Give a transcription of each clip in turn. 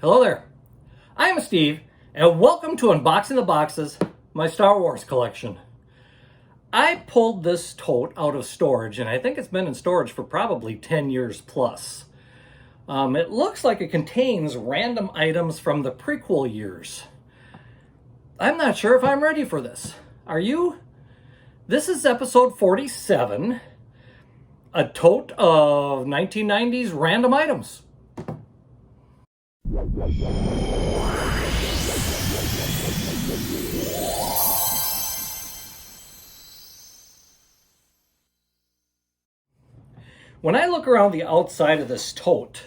Hello there, I'm Steve, and welcome to Unboxing the Boxes, my Star Wars collection. I pulled this tote out of storage, and I think it's been in storage for probably 10 years plus. It looks like it contains random items from the prequel years. I'm not sure if I'm ready for this. Are you? This is episode 47, a tote of 1990s random items. When I look around the outside of this tote,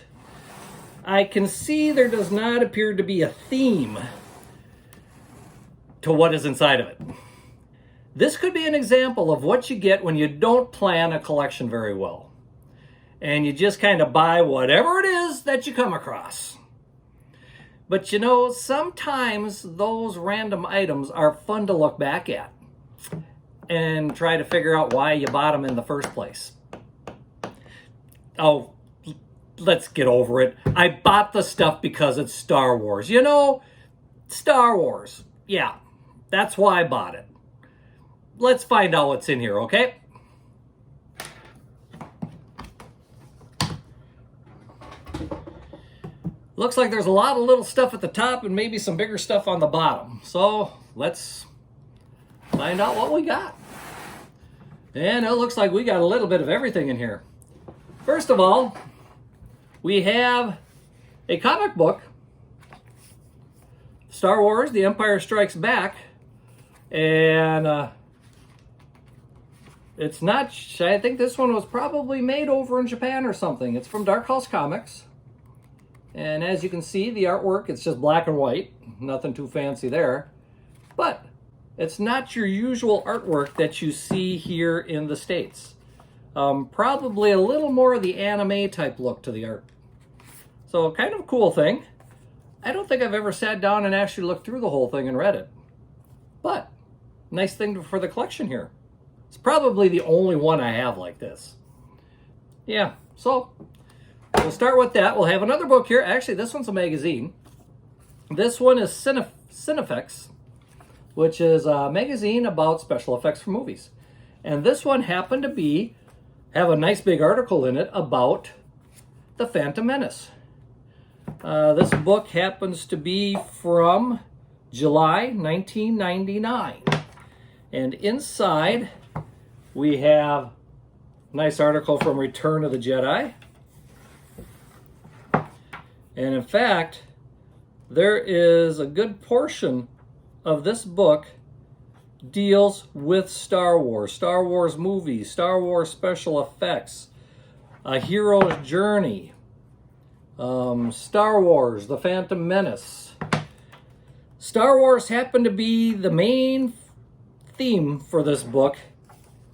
I can see there does not appear to be a theme to what is inside of it. This could be an example of what you get when you don't plan a collection very well, and you just kind of buy whatever it is that you come across. But you know, sometimes those random items are fun to look back at and try to figure out why you bought them in the first place. Oh, let's get over it. I bought the stuff because it's Star Wars. You know, Star Wars. Yeah, that's why I bought it. Let's find out what's in here, okay? Looks like there's a lot of little stuff at the top and maybe some bigger stuff on the bottom. So let's find out what we got. And it looks like we got a little bit of everything in here. First of all, we have a comic book, Star Wars, The Empire Strikes Back, and it's not, I think this one was probably made over in Japan or something. It's from Dark Horse Comics, and as you can see, the artwork, it's just black and white, nothing too fancy there, but it's not your usual artwork that you see here in the States. Probably a little more of the anime type look to the art. So kind of a cool thing. I don't think I've ever sat down and actually looked through the whole thing and read it. But nice thing for the collection here. It's probably the only one I have like this. Yeah, so we'll start with that. We'll have another book here. Actually, this one's a magazine. This one is Cinefex, which is a magazine about special effects for movies. And this one happened to have a nice big article in it about The Phantom Menace. This book happens to be from July 1999. And inside we have a nice article from Return of the Jedi. And in fact, there is a good portion of this book deals with Star Wars movies, Star Wars special effects, A Hero's Journey, Star Wars, The Phantom Menace. Star Wars happened to be the main theme for this book,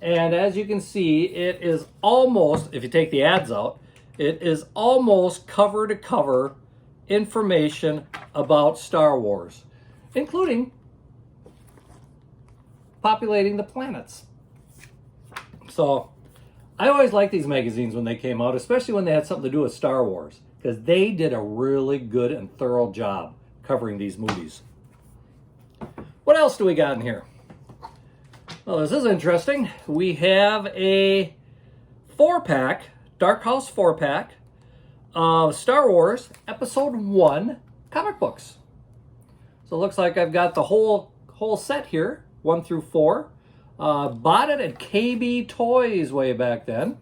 and as you can see, it is almost, if you take the ads out, it is almost cover to cover information about Star Wars, including populating the planets. So I always liked these magazines when they came out, especially when they had something to do with Star Wars, because they did a really good and thorough job covering these movies. What else do we got in here? Well, this is interesting. We have a 4-pack, Dark Horse 4-pack of Star Wars Episode 1 comic books. So it looks like I've got the whole set here, 1 through 4. Bought it at KB Toys way back then.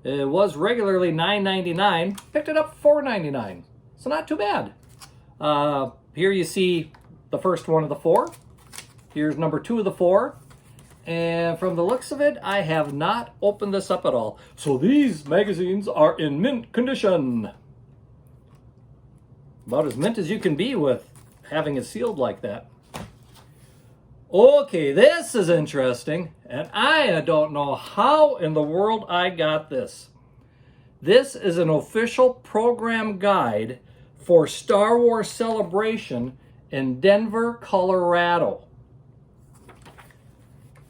It was regularly $9.99. Picked it up for $4.99. So not too bad. Here you see the first one of the 4. Here's number 2 of the 4. And from the looks of it, I have not opened this up at all. So these magazines are in mint condition. About as mint as you can be with having it sealed like that. Okay, this is interesting, and I don't know how in the world I got this. This is an official program guide for Star Wars Celebration in Denver, Colorado.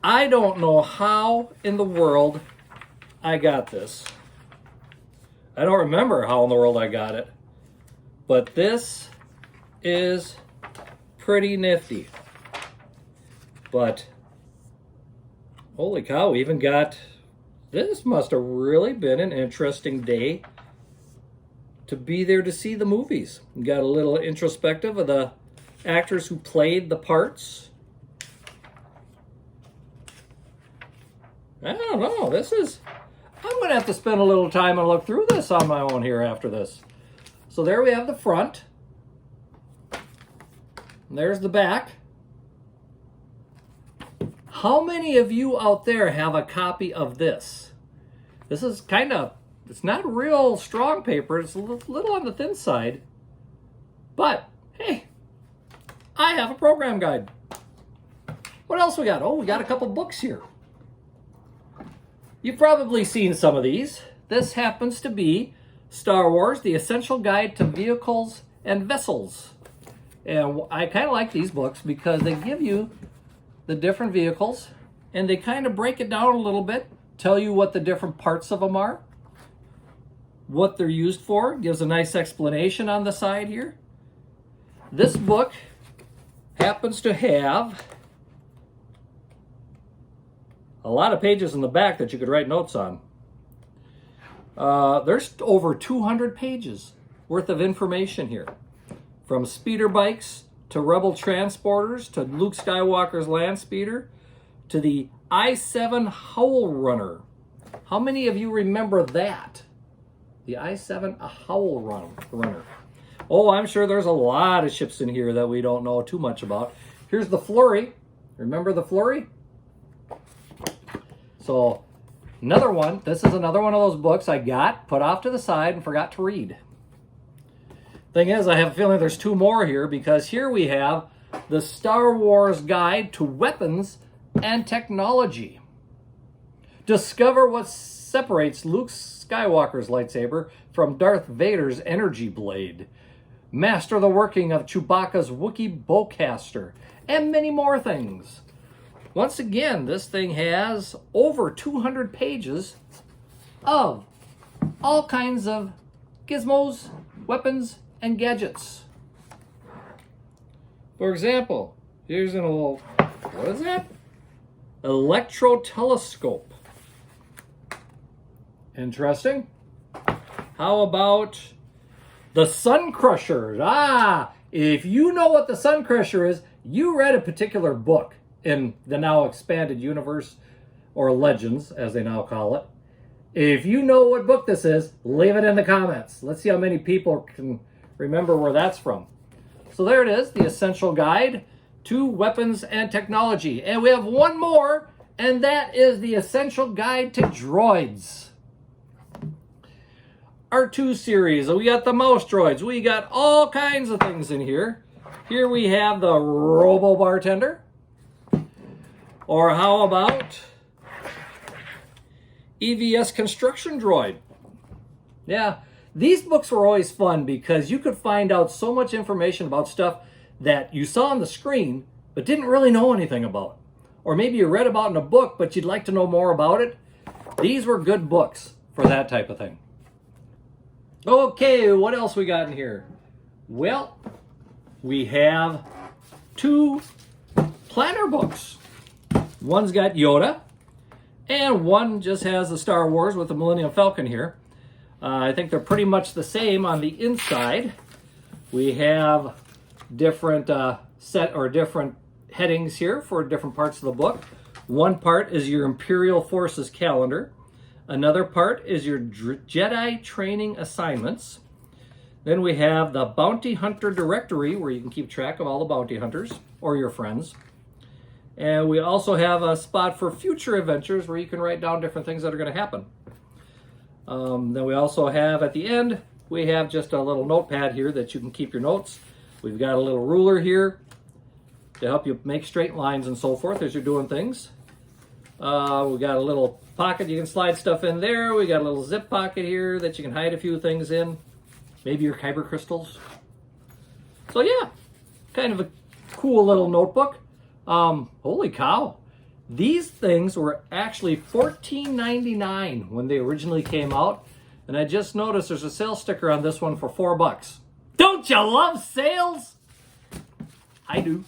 I don't know how in the world I got this. I don't remember how in the world I got it. But this is pretty nifty. But holy cow, we even got, this must have really been an interesting day to be there to see the movies. We got a little introspective of the actors who played the parts. I don't know, this is, I'm gonna have to spend a little time and look through this on my own here after this. So there we have the front. There's the back. How many of you out there have a copy of this? This is kind of, it's not real strong paper. It's a little on the thin side. But, hey, I have a program guide. What else we got? Oh, we got a couple books here. You've probably seen some of these. This happens to be Star Wars, The Essential Guide to Vehicles and Vessels. And I kind of like these books because they give you the different vehicles and they kind of break it down a little bit, tell you what the different parts of them are, what they're used for, gives a nice explanation on the side here. This book happens to have a lot of pages in the back that you could write notes on. There's over 200 pages worth of information here. From speeder bikes to Rebel transporters to Luke Skywalker's land speeder to the I-7 Howl Runner. How many of you remember that? The I-7 Howl Runner. Oh, I'm sure there's a lot of ships in here that we don't know too much about. Here's the Flurry. Remember the Flurry? So, another one. This is another one of those books I got, put off to the side, and forgot to read. Thing is, I have a feeling there's two more here because here we have the Star Wars Guide to Weapons and Technology. Discover what separates Luke Skywalker's lightsaber from Darth Vader's energy blade. Master the working of Chewbacca's Wookiee bowcaster, and many more things. Once again, this thing has over 200 pages of all kinds of gizmos, weapons, and gadgets. For example, here's an old, what is that? Electro telescope. Interesting. How about the Sun Crusher? Ah, if you know what the Sun Crusher is, you read a particular book in the now expanded universe, or Legends, as they now call it. If you know what book this is, leave it in the comments. Let's see how many people can remember where that's from. So there it is, the Essential Guide to Weapons and Technology. And we have one more, and that is the Essential Guide to Droids. R2 series, we got the mouse droids. We got all kinds of things in here. Here we have the Robo Bartender. Or how about EVS Construction Droid? Yeah, these books were always fun because you could find out so much information about stuff that you saw on the screen but didn't really know anything about. Or maybe you read about in a book but you'd like to know more about it. These were good books for that type of thing. Okay, what else we got in here? Well, we have two planner books. One's got Yoda, and one just has the Star Wars with the Millennium Falcon here. I think they're pretty much the same on the inside. We have different different headings here for different parts of the book. One part is your Imperial Forces calendar. Another part is your Jedi training assignments. Then we have the Bounty Hunter Directory, where you can keep track of all the bounty hunters or your friends. And we also have a spot for future adventures where you can write down different things that are going to happen. Then we also have at the end, we have just a little notepad here that you can keep your notes. We've got a little ruler here to help you make straight lines and so forth as you're doing things. We got a little pocket you can slide stuff in there. We got a little zip pocket here that you can hide a few things in. Maybe your kyber crystals. So yeah, kind of a cool little notebook. Holy cow. These things were actually $14.99 when they originally came out. And I just noticed there's a sales sticker on this one for $4. Don't you love sales? I do.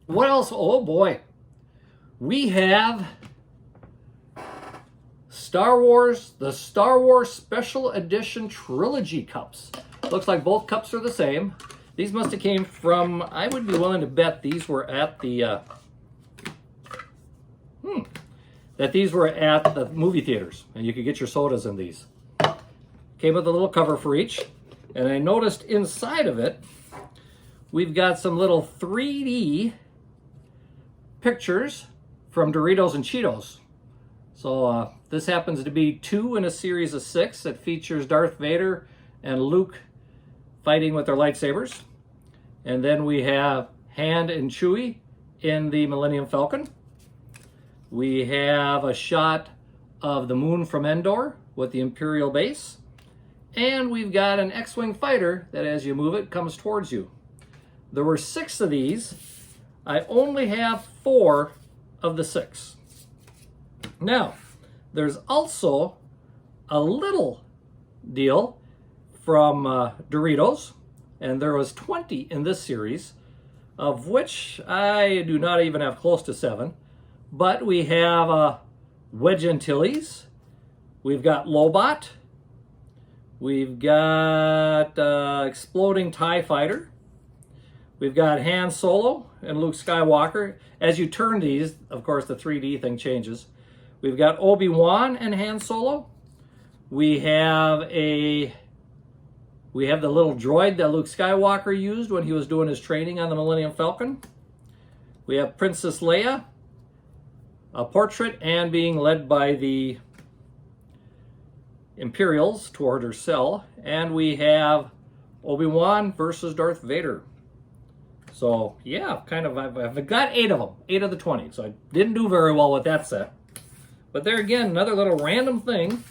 What else? Oh boy. We have the Star Wars Special Edition Trilogy cups. Looks like both cups are the same. These must have came from, I would be willing to bet these were at the, these were at the movie theaters, and you could get your sodas in these. Came with a little cover for each, and I noticed inside of it, we've got some little 3D pictures from Doritos and Cheetos. So this happens to be 2 in a series of 6 that features Darth Vader and Luke fighting with their lightsabers. And then we have Han and Chewie in the Millennium Falcon. We have a shot of the moon from Endor with the Imperial base. And we've got an X-Wing fighter that as you move it comes towards you. There were 6 of these. I only have 4 of the 6. Now, there's also a little deal from Doritos, and there was 20 in this series, of which I do not even have close to 7. But we have Wedge Antilles, we've got Lobot, we've got Exploding TIE Fighter, we've got Han Solo and Luke Skywalker. As you turn these, of course, the 3D thing changes. We've got Obi-Wan and Han Solo. We have the little droid that Luke Skywalker used when he was doing his training on the Millennium Falcon. We have Princess Leia, a portrait, and being led by the Imperials toward her cell. And we have Obi-Wan versus Darth Vader. So yeah, kind of, I've got 8 of them, 8 of the 20. So I didn't do very well with that set. But there again, another little random thing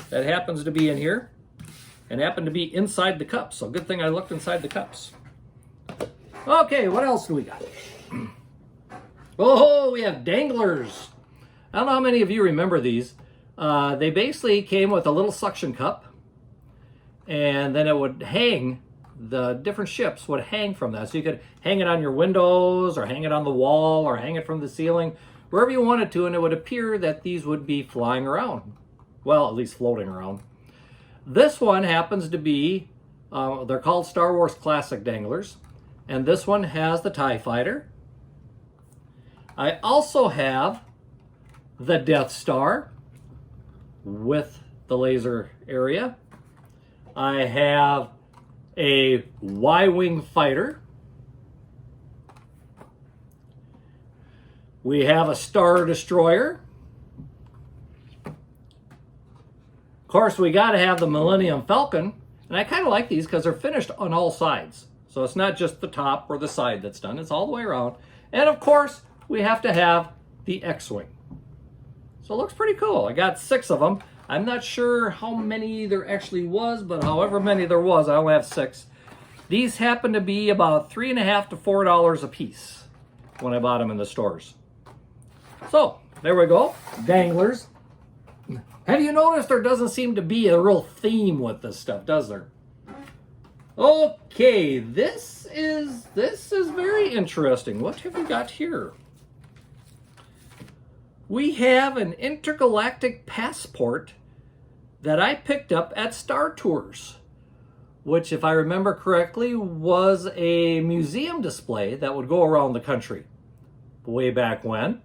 that happens to be in here and happened to be inside the cups. So good thing I looked inside the cups. Okay, what else do we got? Oh, we have danglers. I don't know how many of you remember these. They basically came with a little suction cup, and then it would hang, the different ships would hang from that. So you could hang it on your windows, or hang it on the wall, or hang it from the ceiling, wherever you wanted to, and it would appear that these would be flying around. Well, at least floating around. This one happens to be, they're called Star Wars Classic Danglers, and this one has the TIE Fighter. I also have the Death Star with the laser area. I have a Y-Wing fighter. We have a Star Destroyer. Of course, we got to have the Millennium Falcon, and I kind of like these because they're finished on all sides. So it's not just the top or the side that's done, it's all the way around. And of course, we have to have the X-Wing. So it looks pretty cool. I got 6 of them. I'm not sure how many there actually was, but however many there was, I only have 6. These happen to be about $3.50 to $4 a piece when I bought them in the stores. So, there we go. Danglers. Have you noticed there doesn't seem to be a real theme with this stuff, does there? Okay, this is very interesting. What have we got here? We have an intergalactic passport that I picked up at Star Tours, which, if I remember correctly, was a museum display that would go around the country way back when.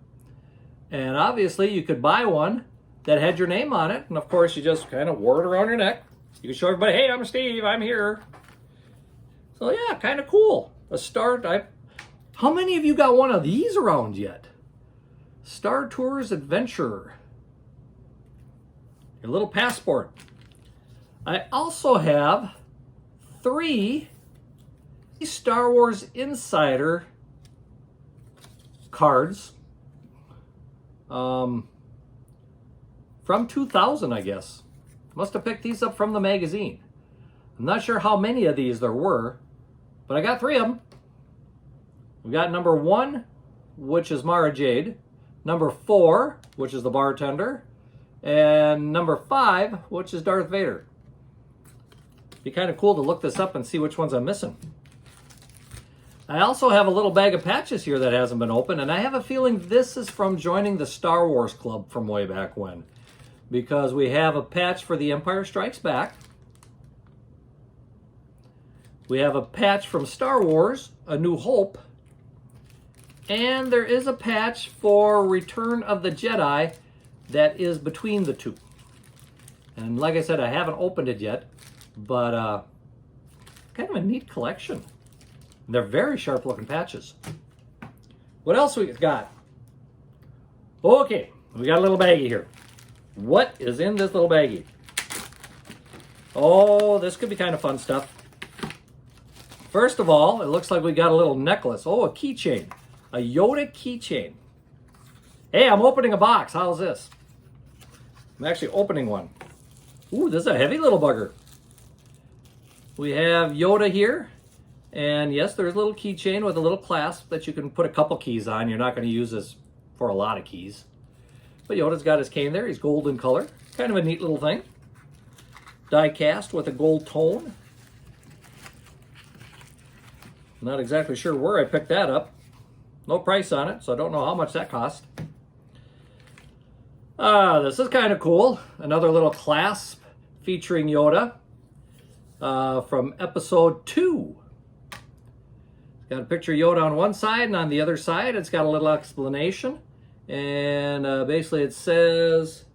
And obviously you could buy one that had your name on it, and of course you just kind of wore it around your neck. You could show everybody, hey, I'm Steve, I'm here. So yeah, kind of cool. How many of you got one of these around yet? Star Tours Adventure. Your little passport. I also have 3 Star Wars Insider cards from 2000, I guess. Must have picked these up from the magazine. I'm not sure how many of these there were, but I got 3 of them. We got number 1, which is Mara Jade, number 4, which is the bartender, and number 5, which is Darth Vader. Be kind of cool to look this up and see which ones I'm missing. I also have a little bag of patches here that hasn't been opened, and I have a feeling this is from joining the Star Wars Club from way back when. Because we have a patch for The Empire Strikes Back. We have a patch from Star Wars, A New Hope. And there is a patch for Return of the Jedi that is between the two. And like I said, I haven't opened it yet, but kind of a neat collection. They're very sharp looking patches. What else we got? Okay, we got a little baggie here. What is in this little baggie? Oh, this could be kind of fun stuff. First of all, it looks like we got a little necklace. Oh, a keychain. A Yoda keychain. Hey, I'm opening a box. How's this? I'm actually opening one. Ooh, this is a heavy little bugger. We have Yoda here. And yes, there's a little keychain with a little clasp that you can put a couple keys on. You're not going to use this for a lot of keys. But Yoda's got his cane there. He's gold in color. Kind of a neat little thing. Die cast with a gold tone. Not exactly sure where I picked that up. No price on it, so I don't know how much that cost. This is kind of cool. Another little clasp featuring Yoda from episode 2. It's got a picture of Yoda on one side, and on the other side it's got a little explanation. And basically it says,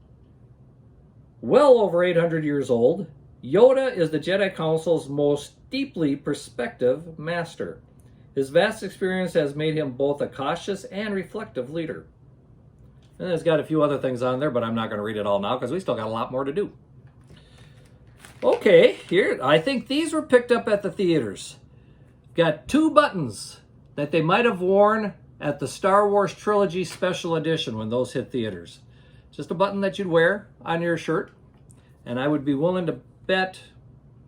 well over 800 years old, Yoda is the Jedi Council's most deeply perspective master. His vast experience has made him both a cautious and reflective leader. And it's got a few other things on there, but I'm not going to read it all now because we still got a lot more to do. Okay, here, I think these were picked up at the theaters. Got 2 buttons that they might have worn at the Star Wars Trilogy Special Edition when those hit theaters. Just a button that you'd wear on your shirt. And I would be willing to bet,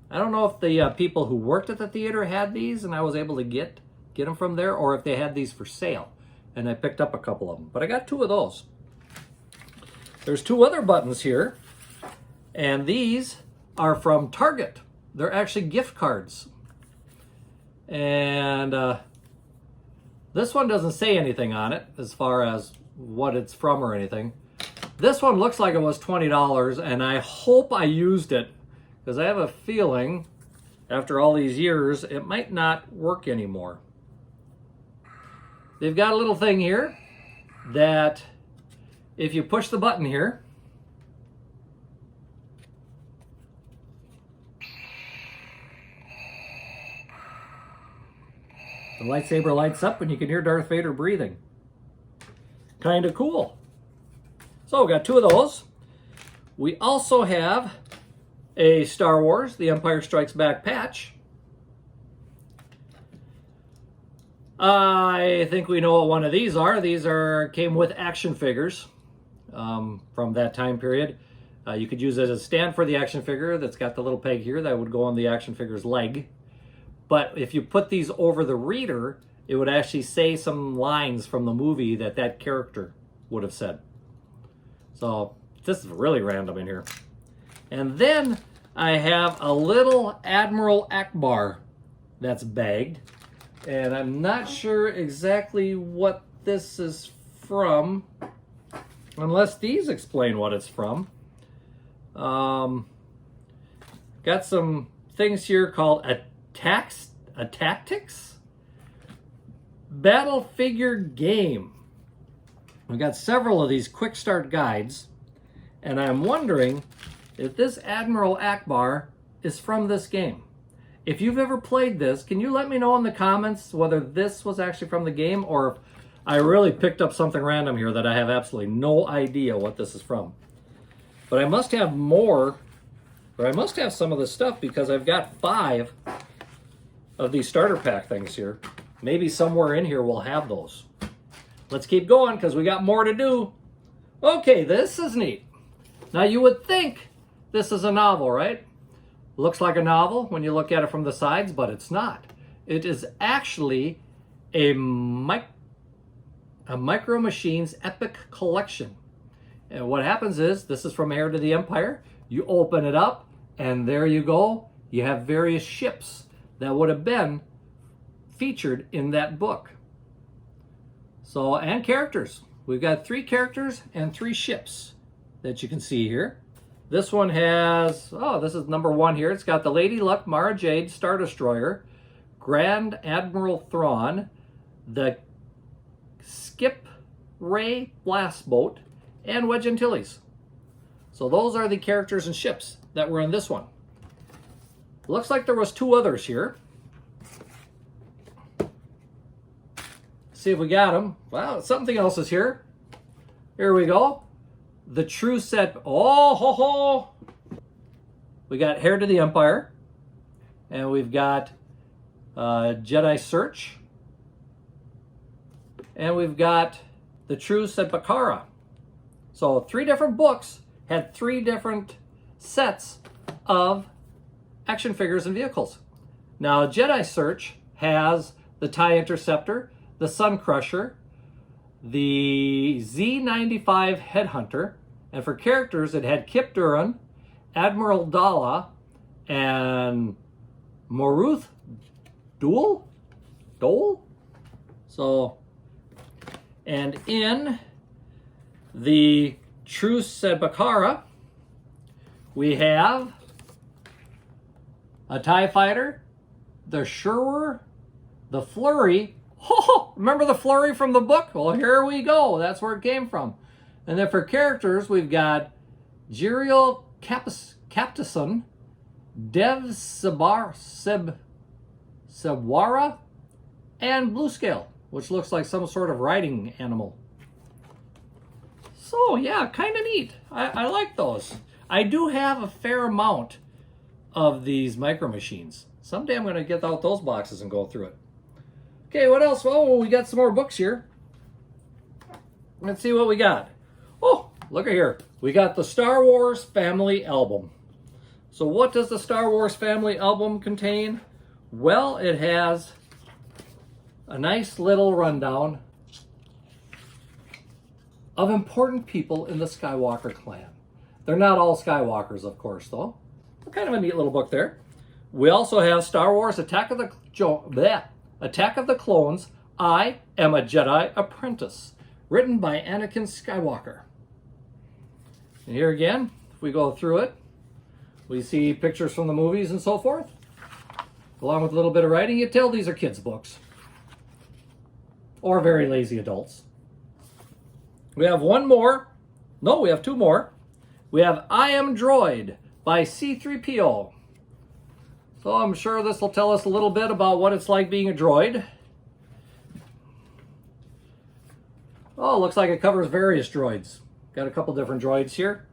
I don't know if the people who worked at the theater had these and I was able to get them from there, or if they had these for sale. And I picked up a couple of them. But I got 2 of those. There's 2 other buttons here. And these are from Target. They're actually gift cards. And this one doesn't say anything on it as far as what it's from or anything. This one looks like it was $20, and I hope I used it because I have a feeling after all these years it might not work anymore. They've got a little thing here that if you push the button here, the lightsaber lights up and you can hear Darth Vader breathing. Kind of cool. So we got 2 of those. We also have a Star Wars, The Empire Strikes Back patch. I think we know what one of these are. These came with action figures from that time period. You could use it as a stand for the action figure that's got the little peg here that would go on the action figure's leg. But if you put these over the reader, it would actually say some lines from the movie that character would have said. So this is really random in here. And then I have a little Admiral Akbar that's bagged. And I'm not sure exactly what this is from, unless these explain what it's from. Got some things here called a tactics battle figure game. We got several of these quick start guides, and I'm wondering if this Admiral Akbar is from this game. If you've ever played this, can you let me know in the comments whether this was actually from the game or if I really picked up something random here that I have absolutely no idea what this is from. But I must have more, or I must have some of this stuff because I've got 5 of these starter pack things here. Maybe somewhere in here we'll have those. Let's keep going because we got more to do. Okay, this is neat. Now you would think this is a novel, right? Looks like a novel when you look at it from the sides, but it's not. It is actually a MicroMachines Epic Collection. And what happens is, this is from Heir to the Empire. You open it up, and there you go. you have various ships that would have been featured in that book. So, and characters. We've got 3 characters and 3 ships that you can see here. This one has, oh, this is number 1 here. It's got the Lady Luck, Mara Jade, Star Destroyer, Grand Admiral Thrawn, the Skip Ray Blast Boat, and Wedge Antilles. So those are the characters and ships that were in this one. Looks like there was 2 others here. See if we got them. Wow, something else is here. Here we go. The true set. Oh, ho, ho. We got Heir to the Empire. And we've got Jedi Search. And we've got The True Set Bakara. So 3 different books had 3 different sets of action figures and vehicles. Now Jedi Search has the TIE Interceptor, the Sun Crusher, the Z95 Headhunter, and for characters it had Kip Duran, Admiral Dala, and Moruth Dole? So, and in the True Set Bakara, we have a TIE Fighter, the Sherwer, the Flurry. Oh, remember the Flurry from the book? Well, here we go. That's where it came from. And then for characters, we've got Jiriel Captison, Dev Sebwara, and Blue Scale, which looks like some sort of riding animal. So yeah, kind of neat. I like those. I do have a fair amount of these MicroMachines. Someday I'm going to get out those boxes and go through it. Okay, what else? Oh, we got some more books here. Let's see what we got. Oh, look at here. We got the Star Wars Family Album. So what does the Star Wars Family Album contain? Well, it has a nice little rundown of important people in the Skywalker clan. They're not all Skywalkers, of course, though. Kind of a neat little book there. We also have Star Wars Attack of the Clones, I Am a Jedi Apprentice, written by Anakin Skywalker. And here again, if we go through it, we see pictures from the movies and so forth. Along with a little bit of writing, you tell these are kids' books. Or very lazy adults. We have one more. No, we have 2 more. We have I Am Droid by C-3PO. So I'm sure this will tell us a little bit about what it's like being a droid. Oh, looks like it covers various droids. Got a couple different droids here.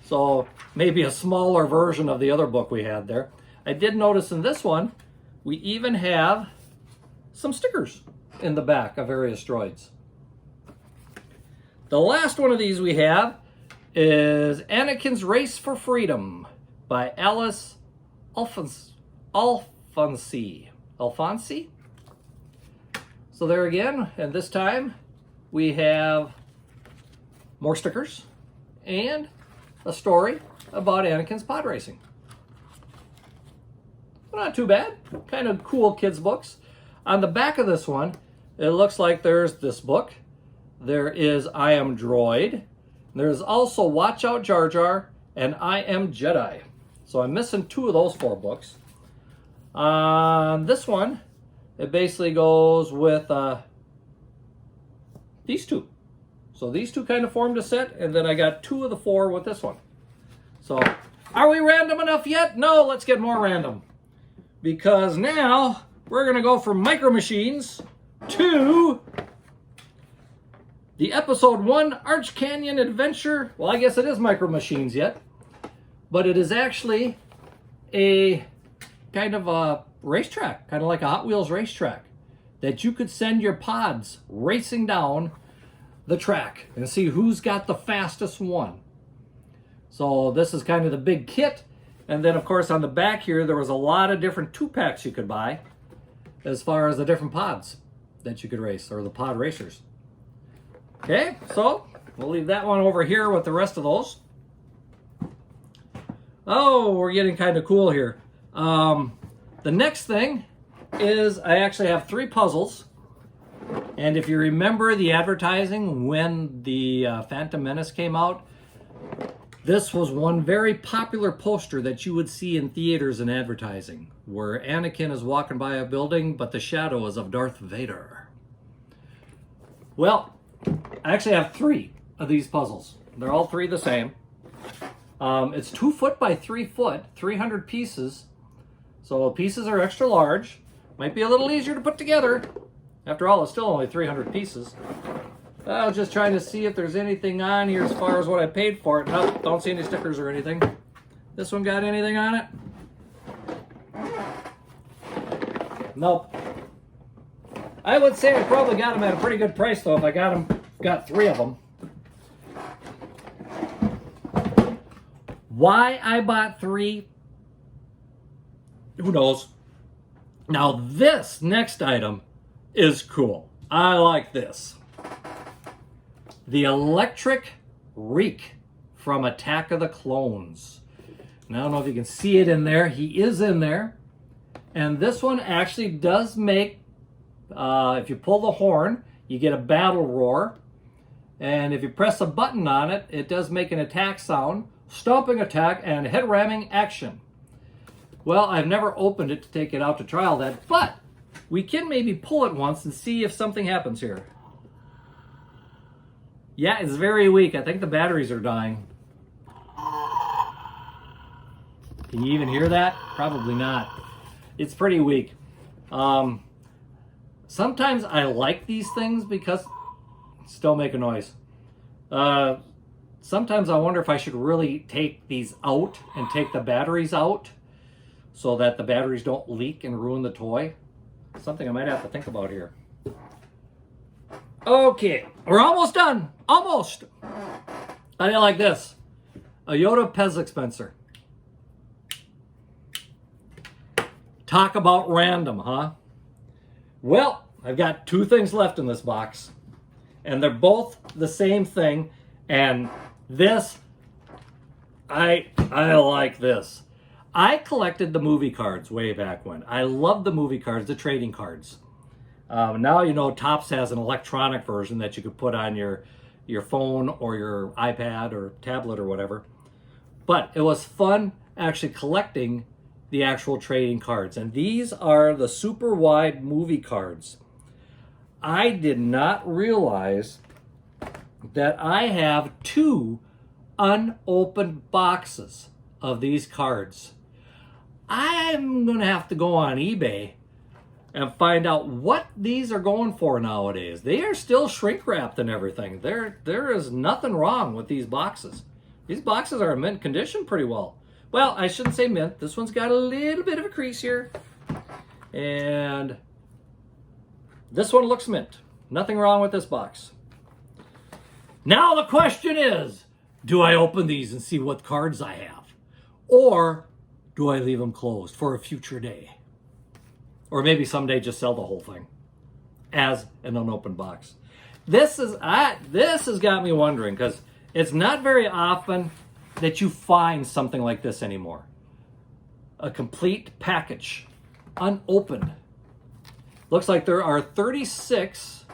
So maybe a smaller version of the other book we had there. I did notice in this one, we even have some stickers in the back of various droids. The last one of these we have is Anakin's Race for Freedom by Alice Alfonsi. So there again, and this time we have more stickers and a story about Anakin's pod racing. Not too bad. Kind of cool kids books. On the back of this one, it looks like there's this book. There is I Am Droid. There's also Watch Out Jar Jar and I Am Jedi. So I'm missing 2 of those 4 books. On this one, it basically goes with these 2. So these 2 kind of formed a set, and then I got 2 of the 4 with this one. So are we random enough yet? No, let's get more random. Because now we're going to go from MicroMachines to the Episode 1 Arch Canyon Adventure. Well, I guess it is MicroMachines yet. But it is actually a kind of a racetrack, kind of like a Hot Wheels racetrack, that you could send your pods racing down the track and see who's got the fastest one. So this is kind of the big kit. And then, of course, on the back here, there was a lot of different 2-packs you could buy as far as the different pods that you could race, or the pod racers. Okay, so we'll leave that one over here with the rest of those. Oh, we're getting kind of cool here. The next thing is I actually have 3 puzzles. And if you remember the advertising when the Phantom Menace came out, this was one very popular poster that you would see in theaters and advertising, where Anakin is walking by a building, but the shadow is of Darth Vader. Well, I actually have 3 of these puzzles. They're all 3 the same. It's 2 foot by 3 foot, 300 pieces. So pieces are extra large. Might be a little easier to put together. After all, it's still only 300 pieces. I was just trying to see if there's anything on here as far as what I paid for it. Nope, don't see any stickers or anything. This one got anything on it? Nope. I would say I probably got them at a pretty good price though if I got 3 of them. Why I bought 3? Who knows? Now this next item is cool. I like this. The electric reek from Attack of the Clones. Now, I don't know if you can see it in there. He is in there. And this one actually does make, if you pull the horn, you get a battle roar. And if you press a button on it, it does make an attack sound, stomping attack, and head ramming action. Well, I've never opened it to take it out to trial that, but we can maybe pull it once and see if something happens here. Yeah, it's very weak. I think the batteries are dying. Can you even hear that? Probably not. It's pretty weak. Sometimes I like these things because still make a noise. Sometimes I wonder if I should really take these out and take the batteries out so that the batteries don't leak and ruin the toy. Something I might have to think about here. Okay, we're almost done. Almost. How do you like this? A Yoda Pez dispenser. Talk about random, huh? Well, I've got 2 things left in this box. And they're both the same thing. And this, I like this. I collected the movie cards way back when. I loved the movie cards, the trading cards. Now, you know, Topps has an electronic version that you could put on your phone or your iPad or tablet or whatever. But it was fun actually collecting the actual trading cards. And these are the super wide movie cards. I did not realize that I have 2 unopened boxes of these cards. I'm going to have to go on eBay and find out what these are going for nowadays. They are still shrink wrapped and everything. There is nothing wrong with these boxes. These boxes are in mint condition pretty well. Well, I shouldn't say mint. This one's got a little bit of a crease here. And this one looks mint. Nothing wrong with this box. Now the question is, do I open these and see what cards I have? Or do I leave them closed for a future day? Or maybe someday just sell the whole thing as an unopened box. This has got me wondering, because it's not very often that you find something like this anymore. A complete package, unopened. Looks like there are 36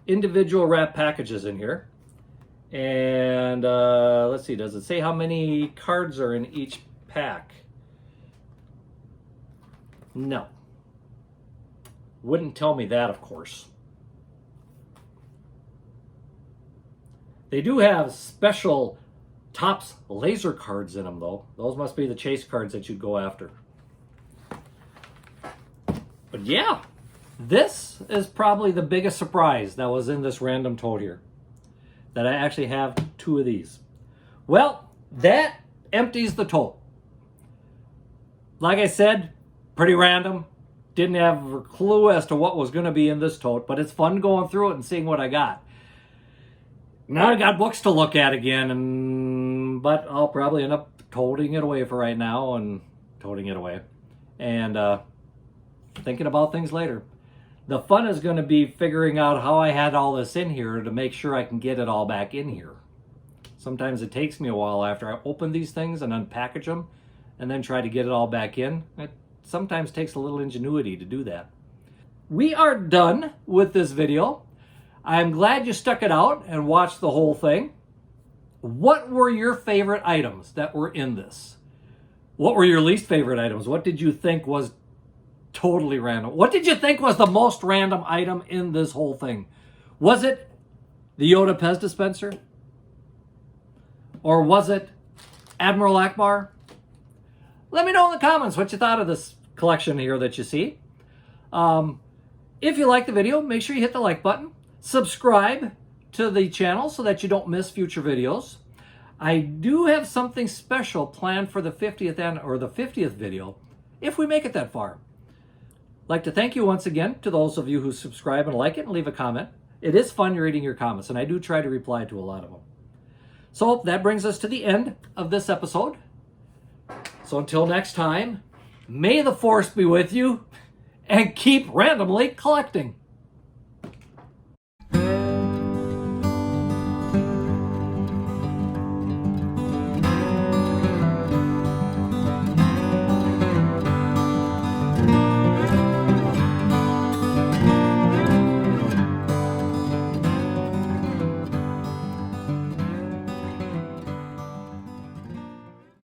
individual wrap packages in here. And let's see, does it say how many cards are in each pack? No. Wouldn't tell me that, of course. They do have special Topps laser cards in them, though. Those must be the chase cards that you'd go after. But yeah, this is probably the biggest surprise that was in this random tote here. That I actually have 2 of these. Well, that empties the tote. Like I said, pretty random. Didn't have a clue as to what was going to be in this tote, but it's fun going through it and seeing what I got. Now I got books to look at again, but I'll probably end up toting it away for right now and toting it away. And thinking about things later. The fun is going to be figuring out how I had all this in here to make sure I can get it all back in here. Sometimes it takes me a while after I open these things and unpackage them and then try to get it all back in. It sometimes takes a little ingenuity to do that. We are done with this video. I'm glad you stuck it out and watched the whole thing. What were your favorite items that were in this? What were your least favorite items? What did you think was totally random? What did you think was the most random item in this whole thing? Was it the Yoda Pez dispenser? Or was it Admiral Akbar? Let me know in the comments what you thought of this collection here that you see. If you like the video, make sure you hit the like button. Subscribe to the channel so that you don't miss future videos. I do have something special planned for the 50th video, if we make it that far. I'd like to thank you once again to those of you who subscribe and like it and leave a comment. It is fun reading your comments, and I do try to reply to a lot of them. So that brings us to the end of this episode. So until next time, may the Force be with you, and keep randomly collecting.